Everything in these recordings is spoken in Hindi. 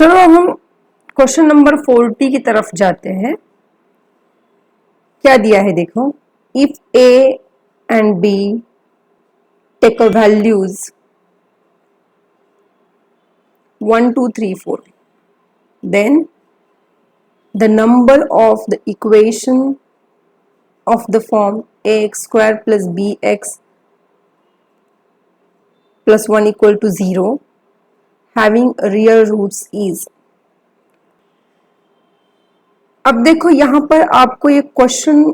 चलो अब हम क्वेश्चन नंबर 40 की तरफ जाते हैं। क्या दिया है देखो, if A and B take values 1 2 3 4 then the number of the equation of the form ax square plus bx plus 1 equal to 0 having real roots is। अब देखो यहां पर आपको ये क्वेश्चन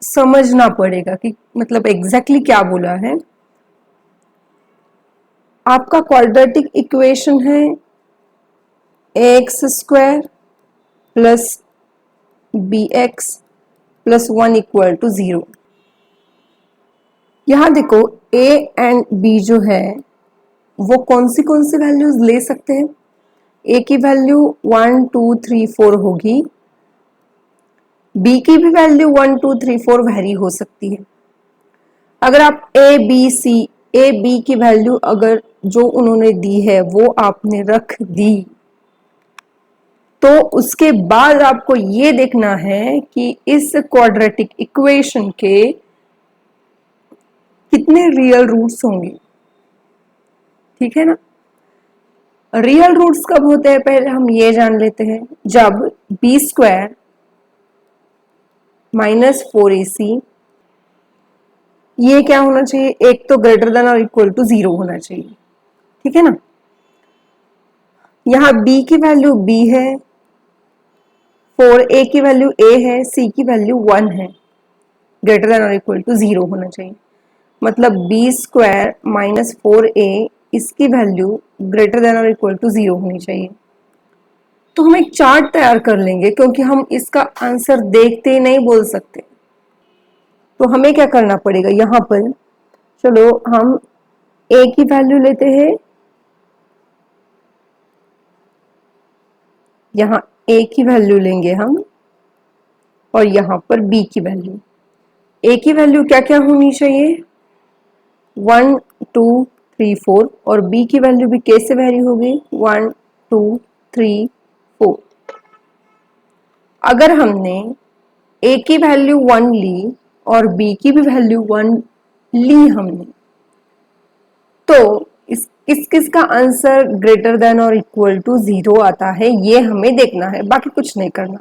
समझना पड़ेगा कि मतलब एग्जैक्टली क्या बोला है। आपका क्वाड्रेटिक इक्वेशन है x square plus B x plus 1 equal to 0। यहां देखो ए एंड बी जो है वो कौन सी वैल्यूज ले सकते हैं। ए की वैल्यू 1 2 3 4 होगी, बी की भी वैल्यू 1 2 3 4 वेरी हो सकती है। अगर आप ए बी की वैल्यू अगर जो उन्होंने दी है वो आपने रख दी तो उसके बाद आपको ये देखना है कि इस क्वाड्रेटिक इक्वेशन के कितने रियल रूट्स होंगे। ठीक है ना। रियल रूट्स कब होते हैं पहले हम ये जान लेते हैं, जब बी स्क्वायर माइनस 4ac ये क्या होना चाहिए, एक तो ग्रेटर देन और इक्वल टू 0 होना चाहिए। ठीक है ना। यहां b की वैल्यू b है, 4a की वैल्यू a है, c की वैल्यू 1 है, ग्रेटर देन और इक्वल टू 0 होना चाहिए। मतलब b स्क्वायर माइनस 4a इसकी वैल्यू ग्रेटर देन और इक्वल टू 0 होनी चाहिए। तो हम एक चार्ट तैयार कर लेंगे क्योंकि हम इसका आंसर देखते ही नहीं बोल सकते। तो हमें क्या करना पड़ेगा यहां पर, चलो हम a की वैल्यू लेते हैं, यहां a की वैल्यू लेंगे हम और यहां पर b की वैल्यू। a की वैल्यू क्या क्या होनी चाहिए 1 2 3 4 और b की वैल्यू भी कैसे वेरी होगी 1 2 3 4। अगर हमने a की वैल्यू 1 ली और b की भी वैल्यू 1 ली हमने, तो किसका आंसर ग्रेटर देन और इक्वल टू 0 आता है ये हमें देखना है, बाकी कुछ नहीं करना।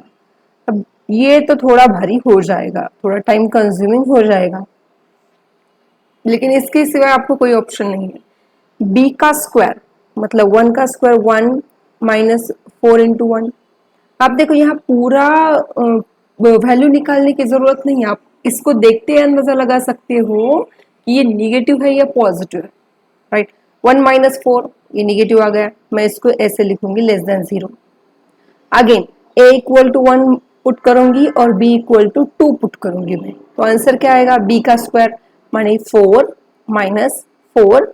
अब ये तो थोड़ा भारी हो जाएगा, थोड़ा टाइम कंज्यूमिंग हो जाएगा, लेकिन इसके सिवाय आपको कोई ऑप्शन नहीं है। b का स्क्वायर मतलब 1 का स्क्वायर 1 माइनस 4 इंटू 1। आप देखो यहाँ पूरा वैल्यू निकालने की जरूरत नहीं है, आप इसको देखते ही अंदाजा लगा सकते हो कि ये निगेटिव है या पॉजिटिव है। राइट, 1 माइनस 4 ये निगेटिव आ गया, मैं इसको ऐसे लिखूंगी less than 0। Again a equal to 1 put करूंगी और b इक्वल टू 2 पुट करूंगी मैं, तो आंसर क्या आएगा b का स्क्वायर माने 4 माइनस 4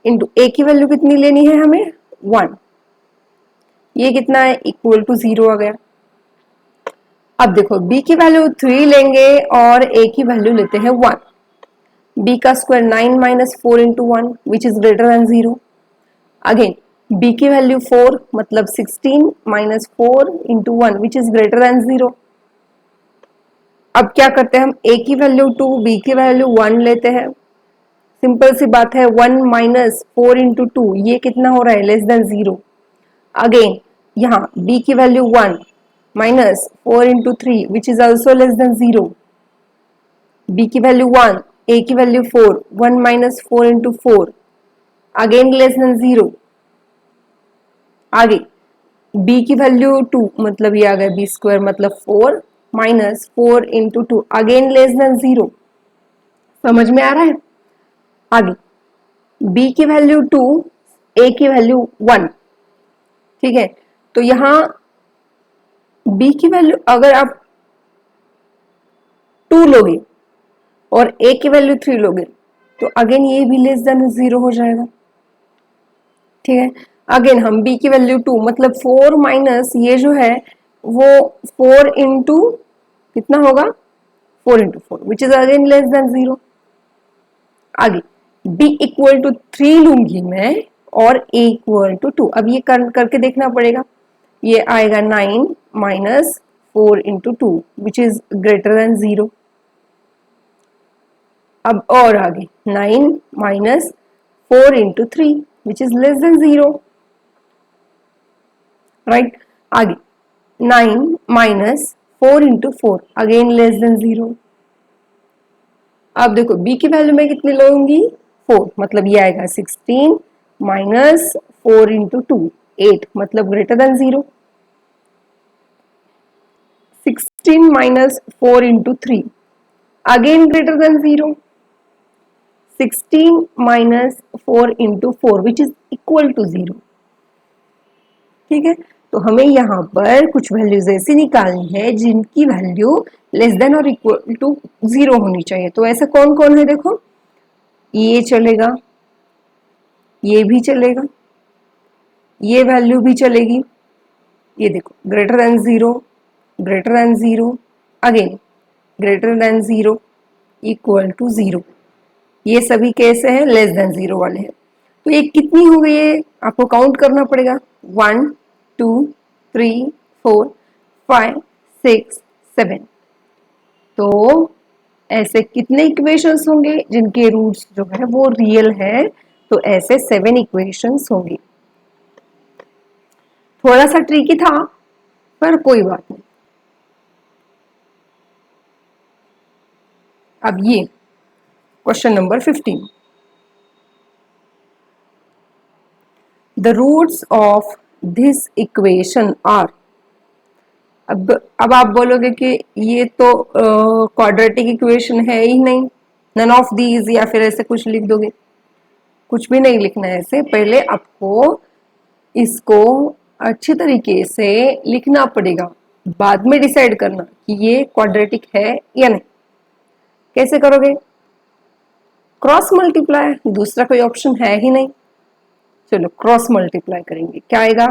इंटू a की वैल्यू कितनी लेनी है हमें 1, ये कितना है इक्वल टू 0 आ गया। अब देखो b की वैल्यू 3 लेंगे और a की वैल्यू लेते हैं 1, b का square 9 minus 4 into 1 which is greater than 0। Again b की वैल्यू 4 मतलब 16 minus 4 into 1 which is greater than 0। अब क्या करते हैं हम a की वैल्यू 2 b की वैल्यू 1 लेते हैं, सिंपल सी बात है 1 माइनस 4 इंटू 2 ये कितना हो रहा है लेस देन 0। अगेन यहाँ b की value 1 minus 4 into 3 which is also less than 0, b की वैल्यू 1 a की value 4 1 minus 4 into 4 again less than 0। आगे b की वैल्यू 2 मतलब ये आ गया b स्क्वायर मतलब 4 minus 4 into 2 again less than 0। समझ में आ रहा है। आगे b की वैल्यू 2 a की वैल्यू 1। ठीक है, तो यहां b की वैल्यू अगर आप 2 लोगे और a की वैल्यू 3 लोगे तो अगेन ये भी लेस देन 0 हो जाएगा। ठीक है, अगेन हम b की वैल्यू 2 मतलब 4 माइनस ये जो है वो 4 इंटू कितना होगा 4 into 4 which is again less than 0। आगे b इक्वल टू 3 लूंगी मैं और a इक्वल टू 2। अब ये करके देखना पड़ेगा। ये आएगा 9 minus 4 into 2 which is greater than 0। अब और आगे 9 minus 4 into 3 which is less than 0, right. आगे 9 minus 4 into 4 again less than 0। अब देखो b की वैल्यू में कितनी लूंगी 4, मतलब ये आएगा 16 माइनस 4 इंटू 2 8, मतलब greater than 0। 16 minus 4 into 3 again greater than 0। 16 minus 4 into 4 which is equal to 0। ठीक है, तो हमें यहाँ पर कुछ वैल्यूज ऐसी निकालनी है जिनकी वैल्यू लेस देन और इक्वल टू 0 होनी चाहिए। तो ऐसा कौन कौन है, देखो ये चलेगा, ये भी चलेगा, ये वैल्यू भी चलेगी। ये देखो greater than 0, greater than 0, again greater than 0, equal to 0। ये सभी कैसे हैं, लेस देन 0 वाले हैं। तो ये कितनी हो गई है आपको काउंट करना पड़ेगा। 1 2 3 4 5 6 7। तो ऐसे कितने इक्वेशंस होंगे जिनके रूट्स जो है वो रियल है, तो ऐसे 7 इक्वेशंस होंगे। थोड़ा सा ट्रिकी था पर कोई बात नहीं। अब ये question number 15, the roots of this equation are. अब आप बोलोगे कि ये तो क्वाड्रेटिक इक्वेशन है ही नहीं, नन ऑफ दीज, या फिर ऐसे कुछ लिख दोगे। कुछ भी नहीं लिखना है ऐसे, पहले आपको इसको अच्छी तरीके से लिखना पड़ेगा, बाद में डिसाइड करना कि ये क्वाड्रेटिक है या नहीं। कैसे करोगे, क्रॉस मल्टीप्लाई, दूसरा कोई ऑप्शन है ही नहीं। चलो क्रॉस मल्टीप्लाई करेंगे, क्या आएगा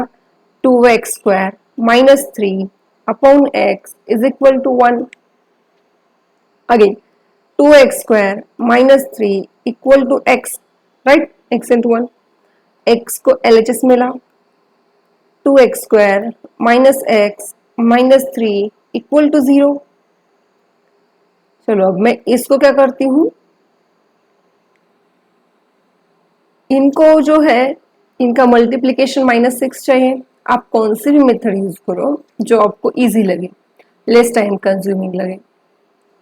2x square minus 3 upon x is equal to 1। Again 2x square minus 3 equal to x, right, x into 1। x को LHS में लाओ, 2x square minus x minus 3 equal to 0। चलो अब मैं इसको क्या करती हूं, इनको जो है इनका मल्टीप्लीकेशन -6 चाहिए। आप कौन सी भी मेथड यूज करो जो आपको इजी लगे, लेस टाइम कंज्यूमिंग लगे।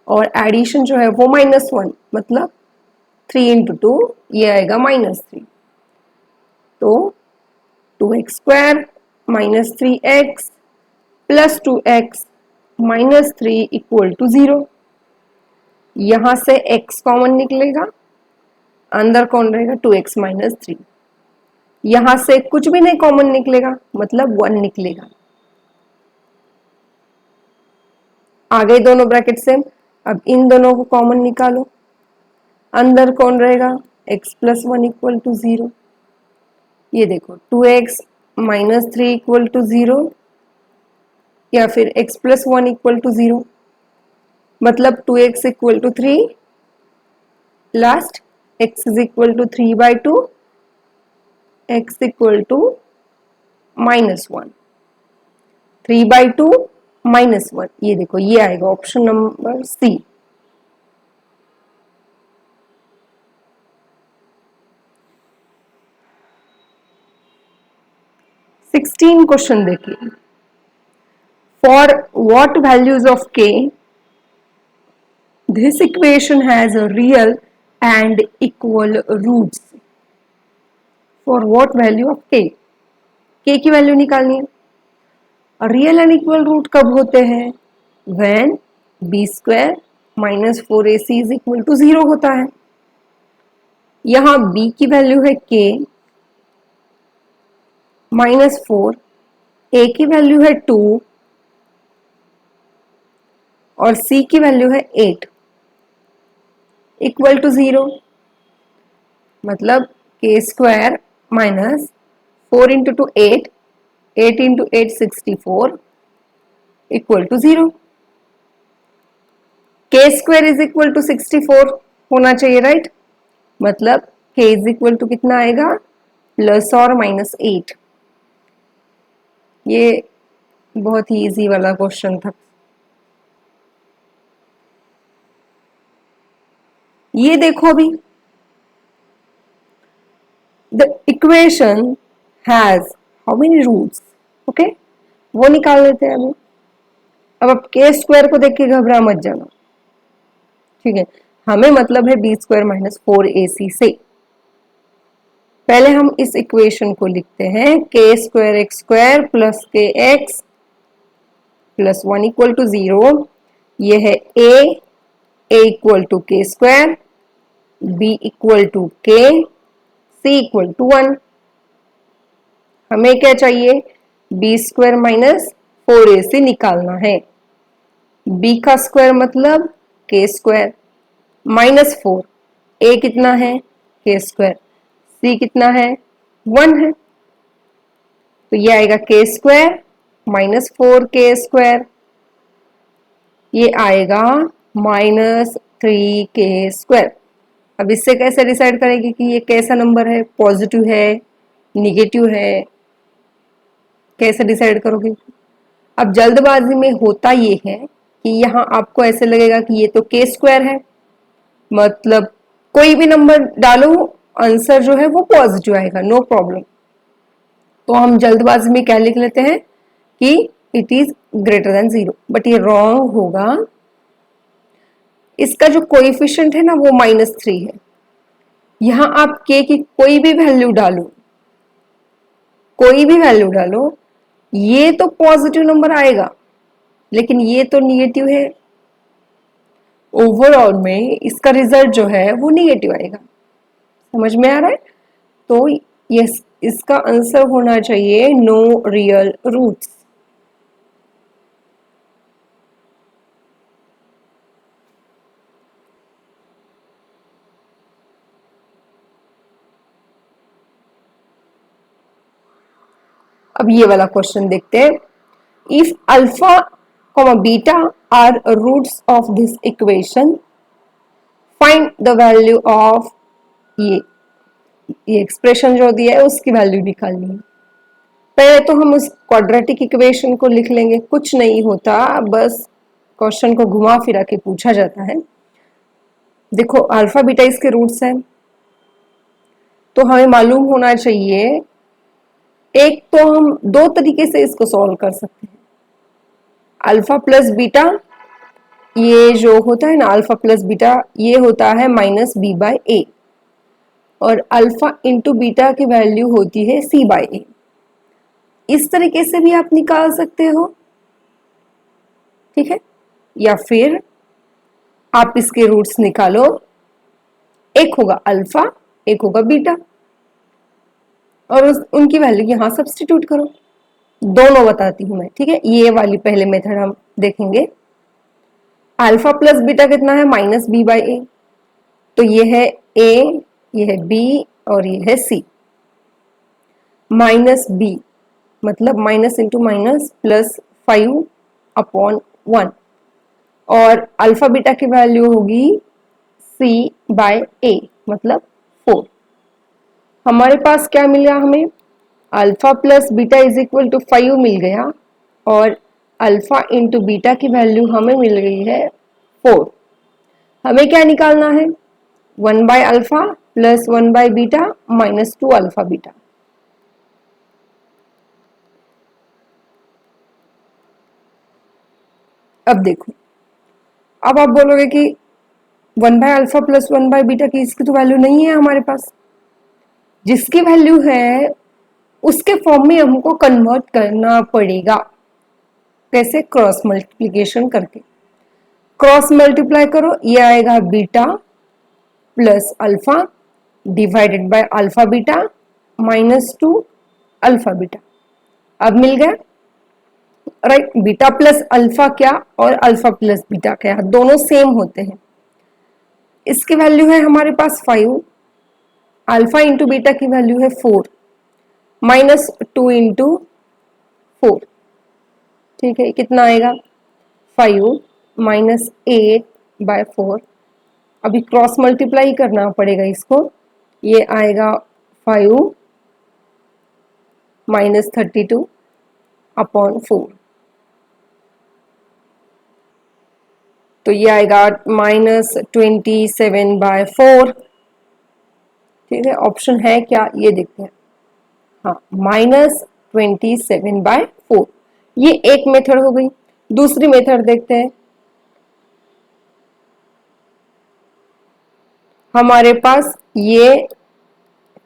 और एडिशन जो है वो -1, मतलब 3 इंटू 2 ये आएगा -3। तो 2x square minus 3x plus 2x minus 3 equal to 0। यहां से x कॉमन निकलेगा, अंदर कौन रहेगा 2x माइनस 3। यहां से कुछ भी नहीं कॉमन निकलेगा, मतलब 1 निकलेगा। आ गए दोनों ब्रैकेट से। अब इन दोनों को कॉमन निकालो, अंदर कौन रहेगा x प्लस 1 इक्वल टू 0। ये देखो 2x माइनस 3 इक्वल टू 0 या फिर x प्लस 1 इक्वल टू 0, मतलब 2x equal to 3, last x is equal to 3/2, x equal to -1, 3/2 -1। ये देखो ये आएगा option number C. Sixteen question देखिए, for what values of k this equation has a real and equal roots। for what value of k, k की वैल्यू निकालनी है। रियल एंड इक्वल रूट कब होते हैं, when b square minus 4ac is equal to 0 होता है। यहां b की वैल्यू है k -4, a की वैल्यू है 2 और c की वैल्यू है 8 इक्वल टू 0, मतलब k square minus 4 into 2 8, 8 into 8 64 equal to 0। k square is equal to 64 होना चाहिए, राइट। मतलब k इज इक्वल टू कितना आएगा प्लस और माइनस 8। ये बहुत ही इजी वाला क्वेश्चन था। ये देखो अभी, the equation has how many roots, okay, वो निकाल लेते हैं अभी। अब आप के स्क्वायर को देख के घबरा मत जाना, ठीक है। हमें मतलब है बी स्क्वायर माइनस 4ac से। पहले हम इस इक्वेशन को लिखते हैं, के स्क्वायर एक्स स्क्वायर प्लस के एक्स प्लस 1 इक्वल टू 0। ये है ए इक्वल टू के स्क्वायर, बी इक्वल टू के, सी इक्वल टू 1। हमें क्या चाहिए, बी स्क्वायर माइनस 4ac निकालना है। बी का स्क्वायर मतलब के स्क्वायर माइनस 4, ए कितना है के स्क्वायर, सी कितना है 1 है, तो ये आएगा के स्क्वायर माइनस 4 के स्क्वायर, ये आएगा माइनस 3 के स्क्वायर। अब इससे कैसे डिसाइड करेंगे कि ये कैसा नंबर है, पॉजिटिव है निगेटिव है, कैसे डिसाइड करोगे। अब जल्दबाजी में होता ये है कि यहाँ आपको ऐसे लगेगा कि ये तो के स्क्वायर है, मतलब कोई भी नंबर डालो आंसर जो है वो पॉजिटिव आएगा, नो प्रॉब्लम। तो हम जल्दबाजी में क्या लिख लेते हैं कि it is greater than 0, but ये रॉन्ग होगा। इसका जो कोएफिशिएंट है ना वो -3 है। यहां आप के की कोई भी वैल्यू डालो, कोई भी वैल्यू डालो, ये तो पॉजिटिव नंबर आएगा, लेकिन ये तो निगेटिव है। ओवरऑल में इसका रिजल्ट जो है वो निगेटिव आएगा। समझ में आ रहा है? तो यस, इसका आंसर होना चाहिए नो रियल रूट्स। अब ये वाला क्वेश्चन देखते हैं। If alpha comma beta are roots of this equation, find the value of, ये एक्सप्रेशन जो दिया है उसकी वैल्यू निकालनी है। पहले तो हम उस क्वाड्रेटिक इक्वेशन को लिख लेंगे, कुछ नहीं होता, बस क्वेश्चन को घुमा फिरा के पूछा जाता है। देखो अल्फा बीटा इसके रूट्स हैं, तो हमें मालूम होना चाहिए, एक तो हम दो तरीके से इसको सॉल्व कर सकते हैं। अल्फा प्लस बीटा, ये जो होता है ना अल्फा प्लस बीटा, ये होता है -b/a, और अल्फा इंटू बीटा की वैल्यू होती है c/a। इस तरीके से भी आप निकाल सकते हो, ठीक है। या फिर आप इसके रूट्स निकालो, एक होगा अल्फा एक होगा बीटा, और उनकी वैल्यू यहां सब्स्टिट्यूट करो। दोनों बताती हूं मैं, ठीक है। ये वाली पहले मेथड हम देखेंगे। अल्फा प्लस बीटा कितना है -b/a, तो ये है a, ये है b और ये है c। -b मतलब माइनस इंटू माइनस प्लस 5/1, और अल्फा बीटा की वैल्यू होगी c/a मतलब 4। हमारे पास क्या मिला, हमें alpha plus beta is equal to 5 मिल गया, और अल्फा इंटू बीटा की वैल्यू हमें मिल गई है 4। हमें क्या निकालना है, 1/अल्फा प्लस 1/बीटा -2 अल्फा बीटा। अब देखो, अब आप बोलोगे कि 1/अल्फा प्लस 1/बीटा की इसकी तो वैल्यू नहीं है हमारे पास। जिसकी वैल्यू है उसके फॉर्म में हमको कन्वर्ट करना पड़ेगा। कैसे, क्रॉस मल्टीप्लीकेशन करके। क्रॉस मल्टीप्लाई करो, ये आएगा beta plus alpha divided by alpha beta -2 alpha beta. अब मिल गया, राइट। बीटा प्लस अल्फा क्या और अल्फा प्लस बीटा क्या, दोनों सेम होते हैं। इसकी वैल्यू है हमारे पास 5, अल्फा इंटू बीटा की वैल्यू है 4, -2 इंटू 4, ठीक है। कितना आएगा 5 -8/4। अभी क्रॉस मल्टीप्लाई करना पड़ेगा इसको, ये आएगा 5 -32/4। तो ये आएगा -27/4। ठीक है, ऑप्शन है क्या ये देखते हैं। हाँ, -27/4। ये एक मेथड हो गई। दूसरी मेथड देखते हैं। हमारे पास ये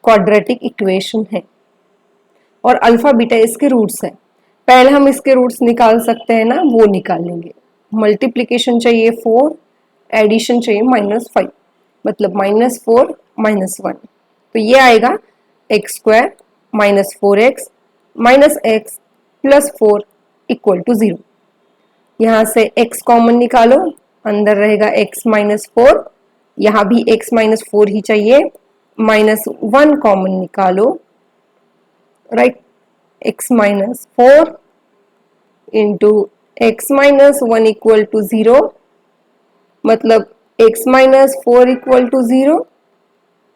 क्वाड्रेटिक इक्वेशन है और अल्फा बीटा इसके रूट्स हैं। पहले हम इसके रूट्स निकाल सकते हैं ना, वो निकाल लेंगे। मल्टीप्लीकेशन चाहिए 4, एडिशन चाहिए -5, मतलब -4 -1। तो ये आएगा x² -4x -x +4 = 0। यहाँ से x कॉमन निकालो, अंदर रहेगा x -4, यहाँ भी x -4 ही चाहिए। -1 कॉमन निकालो, राइट, x -4 इंटू x -1 = 0, मतलब x -4 = 0,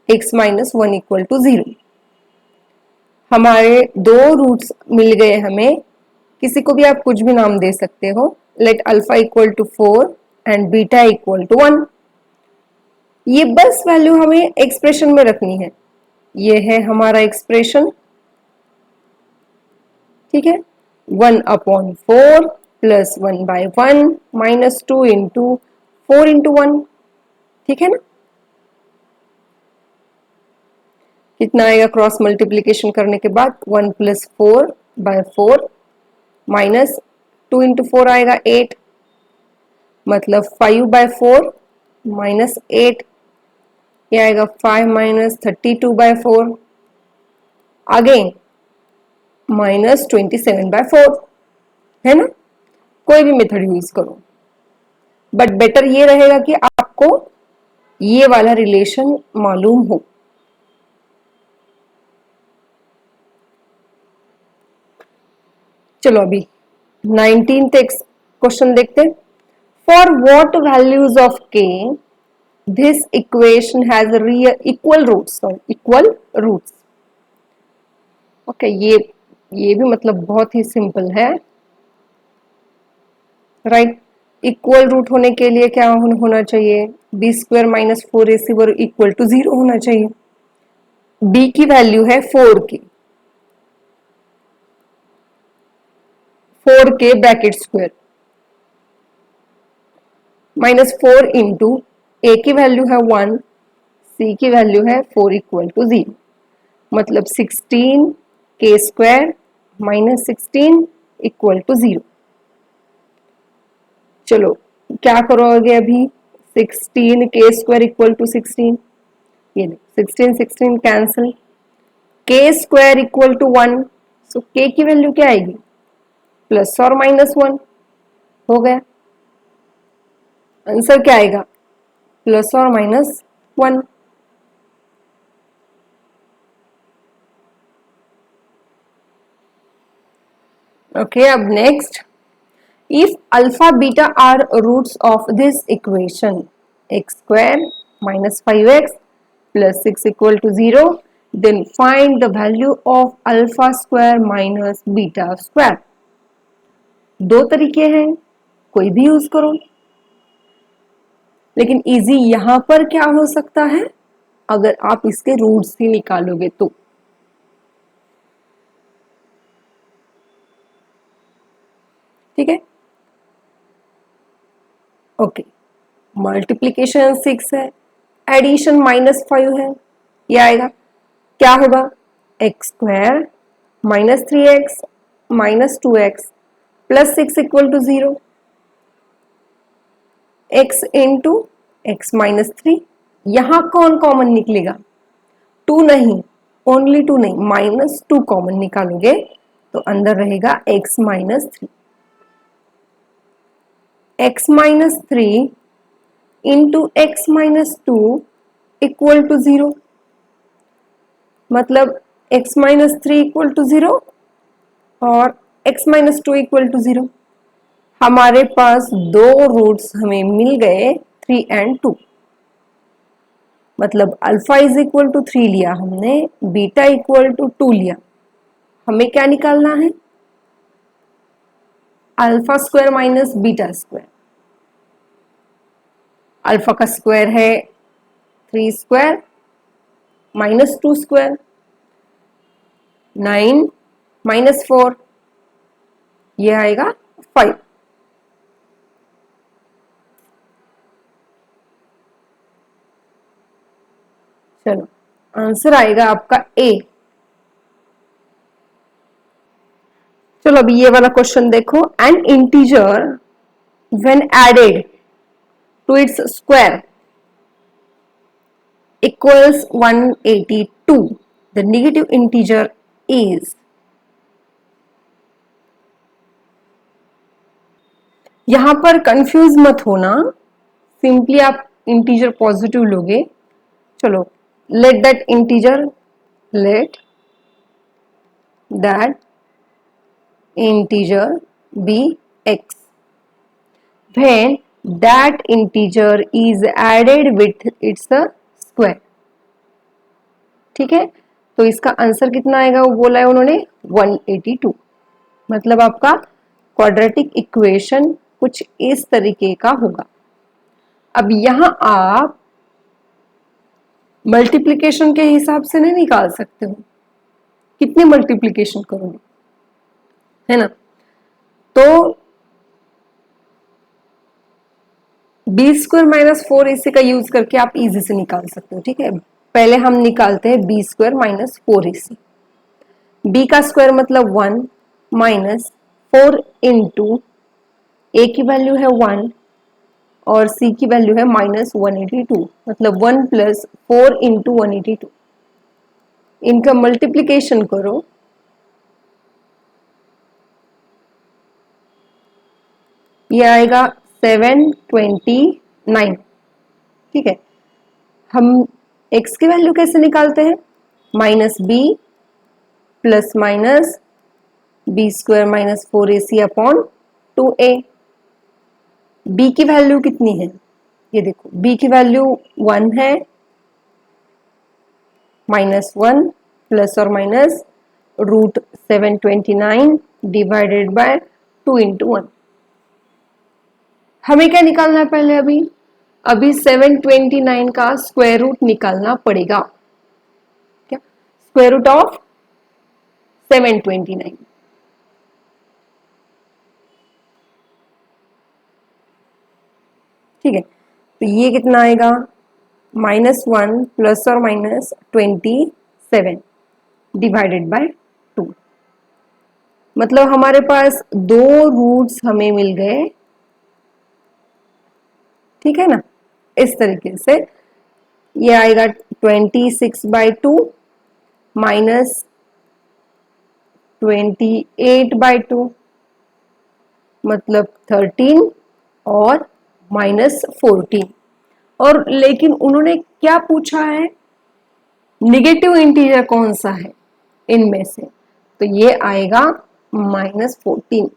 x -1 = 0। हमारे दो रूट्स मिल गए हमें। किसी को भी आप कुछ भी नाम दे सकते हो। Let alpha = 4 and beta = 1। ये बस वैल्यू हमें एक्सप्रेशन में रखनी है। ये है हमारा एक्सप्रेशन, ठीक है। 1/4 + 1/1 -2 × 4 × 1, ठीक है ना। कितना आएगा क्रॉस मल्टीप्लीकेशन करने के बाद? 1 + 4/4 -2 × 4 आएगा 8, मतलब 5/4 -8, ये आएगा 5 -32/4, अगेन -27/4, है ना। कोई भी मेथड यूज करो, बट बेटर ये रहेगा कि आपको ये वाला रिलेशन मालूम हो। चलो अभी 19th क्वेश्चन देखते हैं। For what values of k this equation has equal roots. Okay, ये भी मतलब बहुत ही सिंपल है, राइट। इक्वल रूट होने के लिए क्या होना चाहिए? b² - 4ac = 0 होना चाहिए। b की वैल्यू है 4k bracket square -4 into a की वैल्यू है 1, c की वैल्यू है 4 = 0, मतलब 16k² -16 = 0। चलो क्या करोगे अभी? 16k² = 16, ये 16 कैंसिल, k² = 1, सो k की वैल्यू क्या आएगी? प्लस और -1 हो गया। आंसर क्या आएगा? प्लस और -1। ओके, अब next, if alpha beta are roots of this equation, x² -5x plus 6 = 0, then find the value of alpha square minus beta square। दो तरीके हैं, कोई भी यूज करो, लेकिन इजी यहां पर क्या हो सकता है? अगर आप इसके रूट्स ही निकालोगे तो। ठीक है, ओके। मल्टीप्लीकेशन 6 है, एडिशन -5 है, ये आएगा क्या होगा? x² -3x -2x plus 6 = 0, x into x -3। यहां कौन कॉमन निकलेगा? 2 नहीं, ओनली 2 नहीं, -2 कॉमन निकालोगे तो अंदर रहेगा x -3। x -3 इंटू x -2 = 0, मतलब x -3 = 0 और x -2 = 0। हमारे पास दो रूट्स हमें मिल गए, 3 and 2, मतलब अल्फा = 3 लिया हमने, बीटा = 2 लिया। हमें क्या निकालना है, alpha square minus beta square. Alpha का स्क्वायर है 3 स्क्वायर माइनस 2 स्क्वायर, 9 माइनस 4, ये आएगा 5। चलो आंसर आएगा आपका ए। चलो अभी ये वाला क्वेश्चन देखो, an integer when added to its square equals 182, the negative integer is। यहां पर कंफ्यूज मत होना, सिंपली आप इंटीजर पॉजिटिव लोगे। चलो let that integer be x when that integer is added with its square। ठीक है, तो इसका आंसर कितना आएगा, वो बोला है उन्होंने 182। मतलब आपका क्वाड्रेटिक इक्वेशन कुछ इस तरीके का होगा। अब यहां आप मल्टीप्लिकेशन के हिसाब से नहीं निकाल सकते हो, कितने मल्टीप्लिकेशन करोगे, है ना। तो बी स्क्वायर माइनस 4ac का यूज करके आप इजी से निकाल सकते हो। ठीक है, पहले हम निकालते हैं B square minus 4ac। B का स्क्वायर मतलब 1 माइनस 4 इंटू ए की वैल्यू है 1 और सी की वैल्यू है माइनस 182, मतलब 1 प्लस 4 इंटू 182। इनका मल्टीप्लीकेशन करो, ये आएगा 729। ठीक है, हम x की वैल्यू कैसे निकालते हैं, minus B plus minus B square minus 4ac upon 2a। b की वैल्यू कितनी है, ये देखो b की वैल्यू 1 है, माइनस 1 प्लस और minus root 729 divided by 2 into 1। हमें क्या निकालना है पहले, अभी 729 का स्क्वायर रूट निकालना पड़ेगा। क्या, स्क्वायर रूट ऑफ 729। ठीक है, तो ये कितना आएगा, -1 प्लस और माइनस 27 डिवाइडेड बाय 2। मतलब हमारे पास दो रूट्स हमें मिल गए। ठीक है ना, इस तरीके से ये आएगा 26/2 माइनस 28/2 मतलब 13 और माइनस 14। और लेकिन उन्होंने क्या पूछा है, निगेटिव इंटीजर कौन सा है इनमें से, तो ये आएगा -14।